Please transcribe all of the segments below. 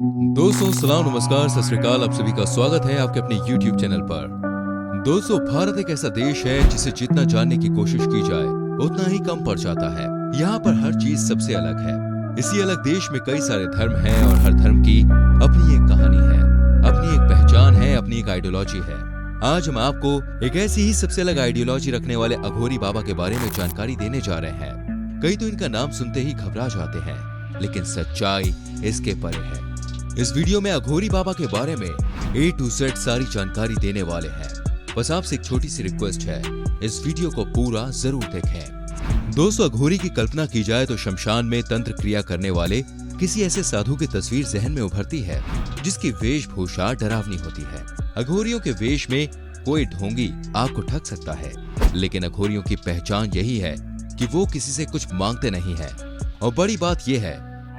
दोस्तों सलाम नमस्कार सत श्री अकाल। आप सभी का स्वागत है आपके अपने YouTube चैनल पर। दोस्तों भारत एक ऐसा देश है जिसे जितना जानने की कोशिश की जाए उतना ही कम पड़ जाता है। यहाँ पर हर चीज सबसे अलग है। इसी अलग देश में कई सारे धर्म हैं और हर धर्म की अपनी एक कहानी है, अपनी एक पहचान है, अपनी एक आइडियोलॉजी है। आज हम आपको एक ऐसी ही सबसे अलग आइडियोलॉजी रखने वाले अघोरी बाबा के बारे में जानकारी देने जा रहे हैं। कई तो इनका नाम सुनते ही घबरा जाते हैं, लेकिन सच्चाई इसके परे है। इस वीडियो में अघोरी बाबा के बारे में A to Z सारी जानकारी देने वाले हैं। बस आपसे एक छोटी सी रिक्वेस्ट है, इस वीडियो को पूरा जरूर देखें। दोस्तों अघोरी की कल्पना की जाए तो शमशान में तंत्र क्रिया करने वाले किसी ऐसे साधु की तस्वीर जहन में उभरती है जिसकी वेशभूषा डरावनी होती है। अघोरियों के वेश में कोई ढोंगी आपको ठग सकता है, लेकिन अघोरियों की पहचान यही है कि वो किसी से कुछ मांगते नहीं है। और बड़ी बात यह है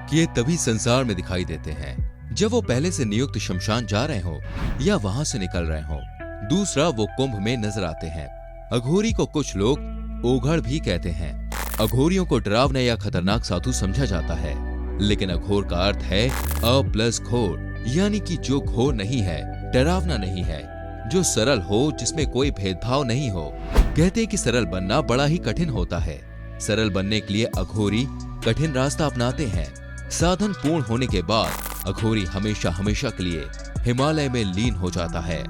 कि ये तभी संसार में दिखाई देते हैं जब वो पहले से नियुक्त शमशान जा रहे हो या वहां से निकल रहे हो। दूसरा, वो कुंभ में नजर आते हैं। अघोरी को कुछ लोग ओघड़ भी कहते हैं। अघोरियों को डरावना या खतरनाक साधु समझा जाता है, लेकिन अघोर का अर्थ है अ प्लस घोर, यानी कि जो घोर नहीं है, डरावना नहीं है, जो सरल हो, जिसमें कोई भेदभाव नहीं हो। कहते हैं कि सरल बनना बड़ा ही कठिन होता है। सरल बनने के लिए अघोरी कठिन रास्ता अपनाते हैं। साधन पूर्ण होने के बाद अघोरी हमेशा हमेशा के लिए हिमालय में लीन हो जाता है।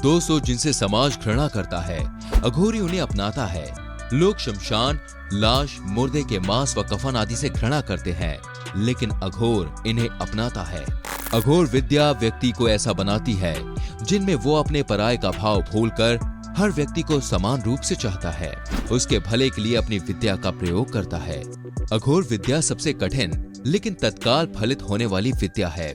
दोस्तों जिनसे समाज घृणा करता है, अघोरी उन्हें अपनाता है। लोग शमशान, लाश, मुर्दे के मांस व कफन आदि से घृणा करते हैं, लेकिन अघोर इन्हें अपनाता है। अघोर विद्या व्यक्ति को ऐसा बनाती है जिनमें वो अपने पराये का भाव भूलकर हर व्यक्ति को समान रूप से चाहता है, उसके भले के लिए अपनी विद्या का प्रयोग करता है। अघोर विद्या सबसे कठिन लेकिन तत्काल फलित होने वाली विद्या है।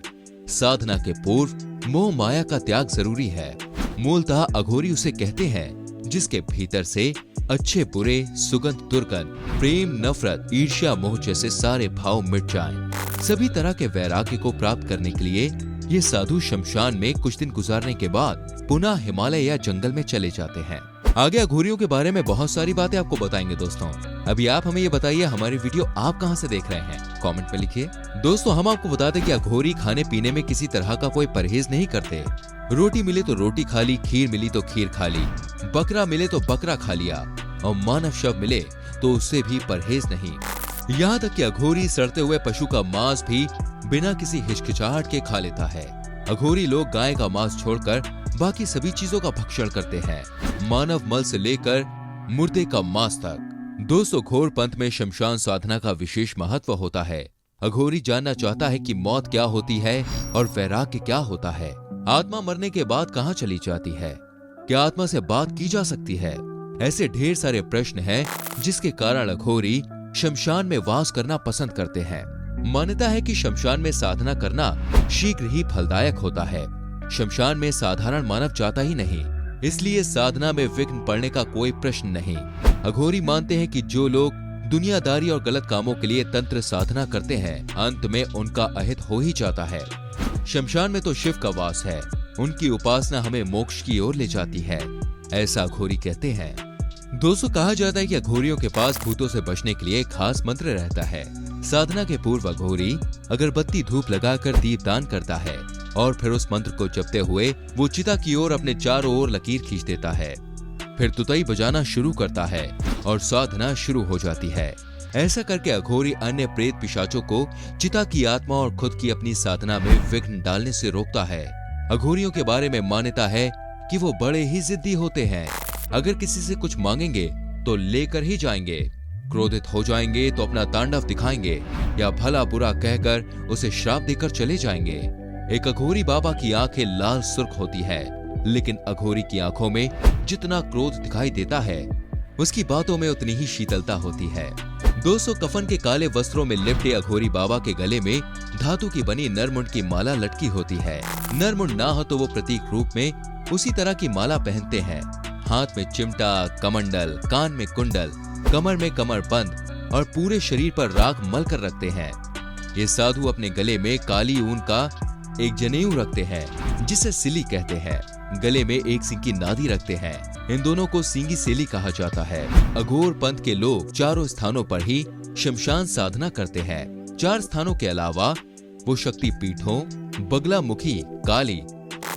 साधना के पूर्व मोह माया का त्याग जरूरी है। मूलतः अघोरी उसे कहते हैं जिसके भीतर से अच्छे बुरे, सुगंध दुर्गंध, प्रेम, नफरत, ईर्ष्या, मोह जैसे सारे भाव मिट जाएं। सभी तरह के वैराग्य को प्राप्त करने के लिए ये साधु शमशान में कुछ दिन गुजारने के बाद पुनः हिमालय या जंगल में चले जाते हैं। आगे अघोरियों के बारे में बहुत सारी बातें आपको बताएंगे दोस्तों। अभी आप हमें ये बताइए, हमारी वीडियो आप कहां से देख रहे हैं, कमेंट में लिखिए। दोस्तों हम आपको बता दें कि अघोरी खाने पीने में किसी तरह का कोई परहेज नहीं करते। रोटी मिले तो रोटी खा ली, खीर मिली तो खीर खा ली, बकरा मिले तो बकरा खा लिया, और मानव शव मिले तो उससे भी परहेज नहीं। यहाँ तक कि अघोरी सड़ते हुए पशु का मांस भी बिना किसी हिचकिचाहट के खा लेता है। अघोरी लोग गाय का मांस छोड़कर बाकी सभी चीजों का भक्षण करते हैं, मानव मल से लेकर मुर्दे का मांस तक। दोस्तों घोर पंथ में शमशान साधना का विशेष महत्व होता है। अघोरी जानना चाहता है कि मौत क्या होती है और वैराग्य क्या होता है। आत्मा मरने के बाद कहाँ चली जाती है? क्या आत्मा से बात की जा सकती है? ऐसे ढेर सारे प्रश्न हैं जिसके कारण अघोरी शमशान में वास करना पसंद करते हैं। मान्यता है कि शमशान में साधना करना शीघ्र ही फलदायक होता है। शमशान में साधारण मानव जाता ही नहीं, इसलिए साधना में विघ्न पड़ने का कोई प्रश्न नहीं। अघोरी मानते हैं कि जो लोग दुनियादारी और गलत कामों के लिए तंत्र साधना करते हैं, अंत में उनका अहित हो ही जाता है। शमशान में तो शिव का वास है, उनकी उपासना हमें मोक्ष की ओर ले जाती है, ऐसा अघोरी कहते हैं। दोस्तों कहा जाता है कि अघोरियों के पास भूतों से बचने के लिए खास मंत्र रहता है। साधना के पूर्व अघोरी अगरबत्ती धूप लगाकर दीपदान करता है और फिर उस मंत्र को जपते हुए वो चिता की ओर अपने चारों ओर लकीर खींच देता है। फिर तुतई बजाना शुरू करता है और साधना शुरू हो जाती है। ऐसा करके अघोरी अन्य प्रेत पिशाचों को चिता की आत्मा और खुद की अपनी साधना में विघ्न डालने से रोकता है। अघोरियों के बारे में मान्यता है कि वो बड़े ही जिद्दी होते हैं। अगर किसी से कुछ मांगेंगे तो लेकर ही जाएंगे, क्रोधित हो जाएंगे तो अपना तांडव दिखाएंगे या भला बुरा कहकर उसे श्राप देकर चले जाएंगे। एक अघोरी बाबा की आंखें लाल सुर्ख होती है, लेकिन अघोरी की आंखों में जितना क्रोध दिखाई देता है उसकी बातों में उतनी ही शीतलता होती है। दोस्तों कफन के काले वस्त्रों में लिपटे अघोरी बाबा के गले में धातु की बनी नरमुंड की माला लटकी होती है। नरमुंड ना हो तो वो प्रतीक रूप में उसी तरह की माला पहनते हैं। हाथ में चिमटा, कमंडल, कान में कुंडल, कमर में कमरबंद और पूरे शरीर पर राख मल कर रखते हैं। ये साधु अपने गले में काली ऊन का एक जनेऊ रखते हैं जिसे सिली कहते हैं। गले में एक सिंह की नादी रखते हैं। इन दोनों को सींगी सेली कहा जाता है। अघोर पंथ के लोग चारों स्थानों पर ही शमशान साधना करते हैं। 4 स्थानों के अलावा वो शक्ति पीठों, बगलामुखी, काली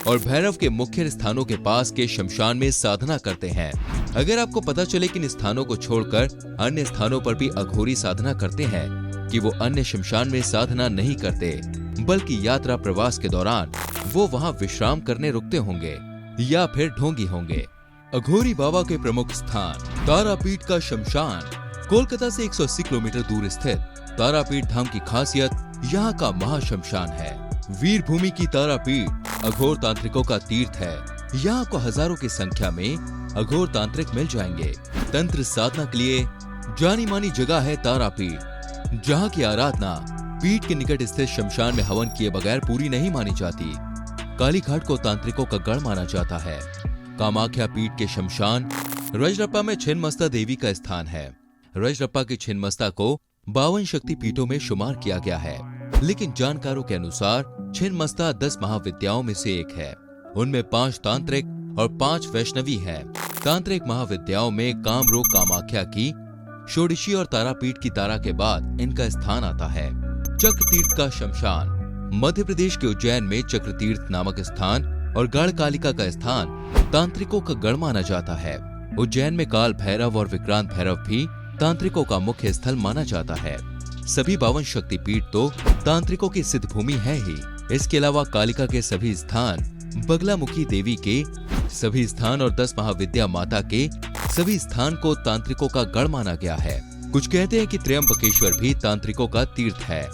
और भैरव के मुख्य स्थानों के पास के शमशान में साधना करते हैं। अगर आपको पता चले कि इन स्थानों को छोड़कर अन्य स्थानों पर भी अघोरी साधना करते हैं, कि वो अन्य शमशान में साधना नहीं करते बल्कि यात्रा प्रवास के दौरान वो वहां विश्राम करने रुकते होंगे या फिर ढोंगी होंगे। अघोरी बाबा के प्रमुख स्थान तारापीठ का शमशान। कोलकाता से 180 किलोमीटर दूर स्थित तारापीठ धाम की खासियत यहाँ का महाशमशान है। वीर भूमि की तारापीठ अघोर तांत्रिकों का तीर्थ है। यहाँ को हजारों की संख्या में अघोर तांत्रिक मिल जाएंगे। तंत्र साधना के लिए जानी मानी जगह है तारापीठ, जहाँ की आराधना पीठ के निकट स्थित शमशान में हवन किए बगैर पूरी नहीं मानी जाती। कालीघाट को तांत्रिकों का गढ़ माना जाता है। कामाख्या पीठ के शमशान रजरप्पा में छिन्नमस्ता देवी का स्थान है। रजरप्पा की छिन्नमस्ता को 52 शक्ति पीठों में शुमार किया गया है, लेकिन जानकारों के अनुसार छिन्नमस्ता 10 महाविद्याओं में से एक है। उनमें 5 तांत्रिक और 5 वैष्णवी हैं। तांत्रिक महाविद्याओं में कामरूप कामाख्या की षोडशी और तारापीठ की तारा के बाद इनका स्थान आता है। चक्रतीर्थ का शमशान मध्य प्रदेश के उज्जैन में चक्रतीर्थ नामक स्थान और गढ़कालिका का स्थान तांत्रिकों का गढ़ माना जाता है। उज्जैन में काल भैरव और विक्रांत भैरव भी तांत्रिकों का मुख्य स्थल माना जाता है। सभी 52 शक्तिपीठ तो तांत्रिकों की सिद्ध भूमि है ही। इसके अलावा कालिका के सभी स्थान, बगलामुखी देवी के सभी स्थान और 10 महाविद्या माता के सभी स्थान को तांत्रिकों का गढ़ माना गया है। कुछ कहते हैं कि त्र्यंबकेश्वर भी तांत्रिकों का तीर्थ है।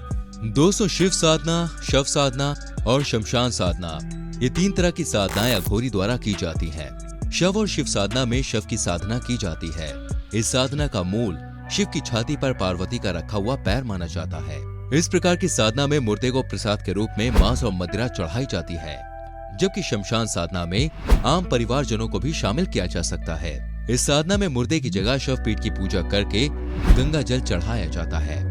200 शिव साधना, शव साधना और शमशान साधना, ये 3 तरह की साधनाएं अघोरी द्वारा की जाती हैं। शव और शिव साधना में शव की साधना की जाती है। इस साधना का मूल शिव की छाती पर पार्वती का रखा हुआ पैर माना जाता है। इस प्रकार की साधना में मुर्दे को प्रसाद के रूप में मांस और मदिरा चढ़ाई जाती है, जबकि शमशान साधना में आम परिवारजनों को भी शामिल किया जा सकता है। इस साधना में मुर्दे की जगह शव पीठ की पूजा करके गंगा जल चढ़ाया जाता है।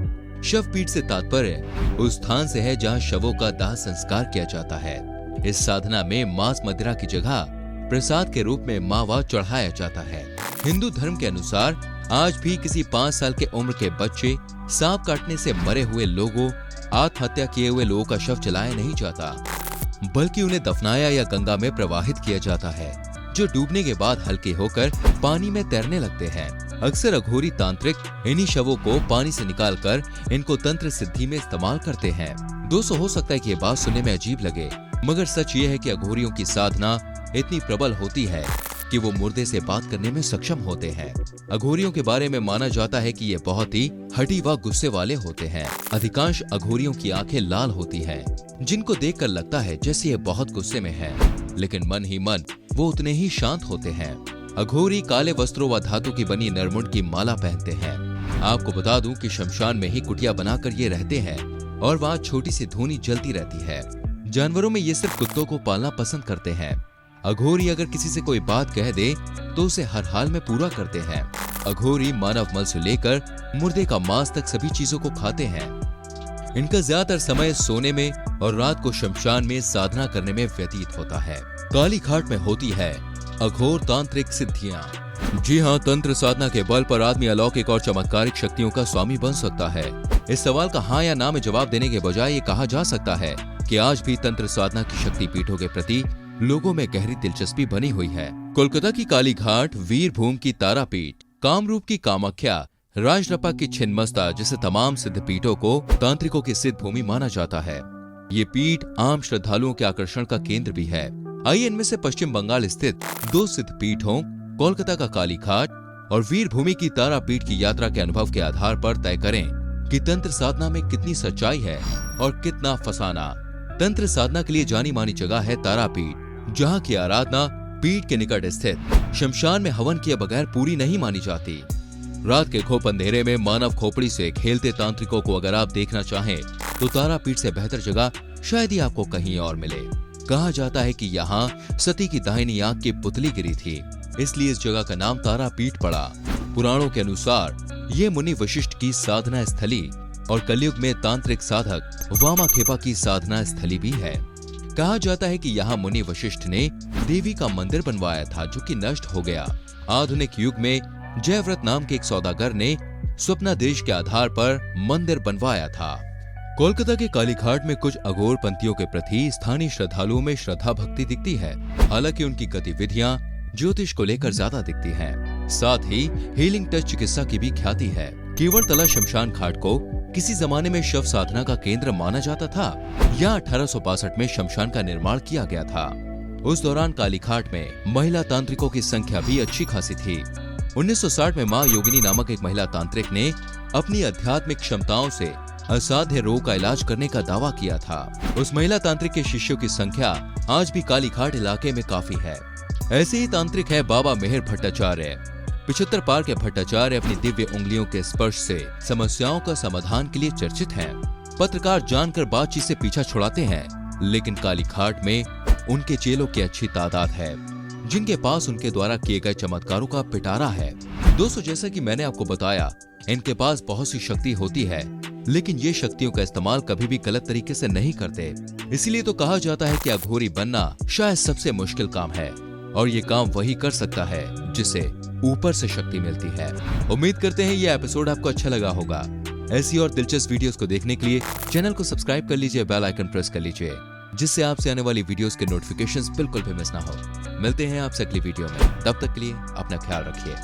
शव पीठ से तात्पर्य उस स्थान से है जहाँ शवों का दाह संस्कार किया जाता है। इस साधना में मांस मदिरा की जगह प्रसाद के रूप में मावा चढ़ाया जाता है। हिंदू धर्म के अनुसार आज भी किसी 5 साल के उम्र के बच्चे, सांप काटने से मरे हुए लोगों, आत्महत्या किए हुए लोगों का शव जलाया नहीं जाता, बल्कि उन्हें दफनाया या गंगा में प्रवाहित किया जाता है, जो डूबने के बाद हल्के होकर पानी में तैरने लगते हैं। अक्सर अघोरी तांत्रिक इन्हीं शवों को पानी से निकालकर इनको तंत्र सिद्धि में इस्तेमाल करते हैं। दोस्तों, हो सकता है कि ये बात सुनने में अजीब लगे, मगर सच ये है कि अघोरियों की साधना इतनी प्रबल होती है कि वो मुर्दे से बात करने में सक्षम होते हैं। अघोरियों के बारे में माना जाता है कि ये बहुत ही हठी व गुस्से वाले होते हैं। अधिकांश अघोरियों की आंखें लाल होती हैं, जिनको देखकर लगता है जैसे ये बहुत गुस्से में है, लेकिन मन ही मन वो उतने ही शांत होते हैं। अघोरी काले वस्त्रों व धातु की बनी नरमुंड की माला पहनते हैं। आपको बता दूं कि शमशान में ही कुटिया बनाकर ये रहते हैं और वहाँ छोटी सी धूनी जलती रहती है। जानवरों में ये सिर्फ कुत्तों को पालना पसंद करते हैं। अघोरी अगर किसी से कोई बात कह दे तो उसे हर हाल में पूरा करते हैं। अघोरी मानव मल से लेकर मुर्दे का मांस तक सभी चीजों को खाते हैं। इनका ज्यादातर समय सोने में और रात को शमशान में साधना करने में व्यतीत होता है। कालीघाट में होती है अघोर तांत्रिक सिद्धियां। जी हाँ, तंत्र साधना के बल पर आदमी अलौकिक और चमत्कारिक शक्तियों का स्वामी बन सकता है। इस सवाल का हाँ या ना में जवाब देने के बजाय ये कहा जा सकता है कि आज भी तंत्र साधना की शक्ति पीठों के प्रति लोगों में गहरी दिलचस्पी बनी हुई है। कोलकाता की कालीघाट, वीरभूम की तारापीठ, कामरूप की कामाख्या, राजरप्पा की छिन्नमस्ता जैसे तमाम सिद्ध पीठों को तांत्रिकों की सिद्ध भूमि माना जाता है। ये पीठ आम श्रद्धालुओं के आकर्षण का केंद्र भी है। आइए इनमें से पश्चिम बंगाल स्थित 2 सिद्ध पीठों, कोलकाता का कालीघाट और वीरभूमि की तारापीठ की यात्रा के अनुभव के आधार पर तय करें कि तंत्र साधना में कितनी सच्चाई है और कितना फसाना। तंत्र साधना के लिए जानी मानी जगह है तारापीठ, जहाँ की आराधना पीठ के निकट स्थित शमशान में हवन किए बगैर पूरी नहीं मानी जाती। रात के घोप अंधेरे में मानव खोपड़ी से खेलते तांत्रिकों को अगर आप देखना चाहें तो तारापीठ से बेहतर जगह शायद ही आपको कहीं और मिले। कहा जाता है कि यहाँ सती की दाहिनी आंख की पुतली गिरी थी, इसलिए इस जगह का नाम तारापीठ पड़ा। पुराणों के अनुसार ये मुनि वशिष्ठ की साधना स्थली और कलयुग में तांत्रिक साधक वामाखेपा की साधना स्थली भी है। कहा जाता है कि यहाँ मुनि वशिष्ठ ने देवी का मंदिर बनवाया था, जो कि नष्ट हो गया। आधुनिक युग में जयव्रत नाम के एक सौदागर ने स्वप्नादेश के आधार पर मंदिर बनवाया था। कोलकाता के कालीघाट में कुछ अघोर पंथियों के प्रति स्थानीय श्रद्धालुओं में श्रद्धा भक्ति दिखती है। हालांकि उनकी गतिविधियां ज्योतिष को लेकर ज्यादा दिखती हैं। साथ ही हीलिंग टच चिकित्सा की भी ख्याति है। केवड़तला शमशान घाट को किसी जमाने में शव साधना का केंद्र माना जाता था। यहाँ 1862 में शमशान का निर्माण किया गया था। उस दौरान कालीघाट में महिला तांत्रिकों की संख्या भी अच्छी खासी थी। 1960 में मां योगिनी नामक एक महिला तांत्रिक ने अपनी आध्यात्मिक क्षमताओं से असाध्य रोग का इलाज करने का दावा किया था। उस महिला तांत्रिक के शिष्यों की संख्या आज भी कालीघाट इलाके में काफी है। ऐसे ही तांत्रिक है बाबा मेहर भट्टाचार्य। 75 पार के भट्टाचार्य अपनी दिव्य उंगलियों के स्पर्श से समस्याओं का समाधान के लिए चर्चित हैं। पत्रकार जानकर बातचीत से पीछा छुड़ाते हैं, लेकिन कालीघाट में उनके चेलों की अच्छी तादाद है, जिनके पास उनके द्वारा किए गए चमत्कारों का पिटारा है। दोस्तों, जैसा कि मैंने आपको बताया, इनके पास बहुत सी शक्ति होती है, लेकिन ये शक्तियों का इस्तेमाल कभी भी गलत तरीके से नहीं करते। इसीलिए तो कहा जाता है कि अघोरी बनना शायद सबसे मुश्किल काम है, और ये काम वही कर सकता है जिसे ऊपर से शक्ति मिलती है। उम्मीद करते हैं ये एपिसोड आपको अच्छा लगा होगा। ऐसी और दिलचस्प वीडियोस को देखने के लिए चैनल को सब्सक्राइब कर लीजिए, बेल आइकन प्रेस कर लीजिए, जिससे आपसे आने वाली वीडियोस के नोटिफिकेशंस बिल्कुल भी मिस ना हो। मिलते हैं आपसे अगली वीडियो में, तब तक के लिए अपना ख्याल रखिए।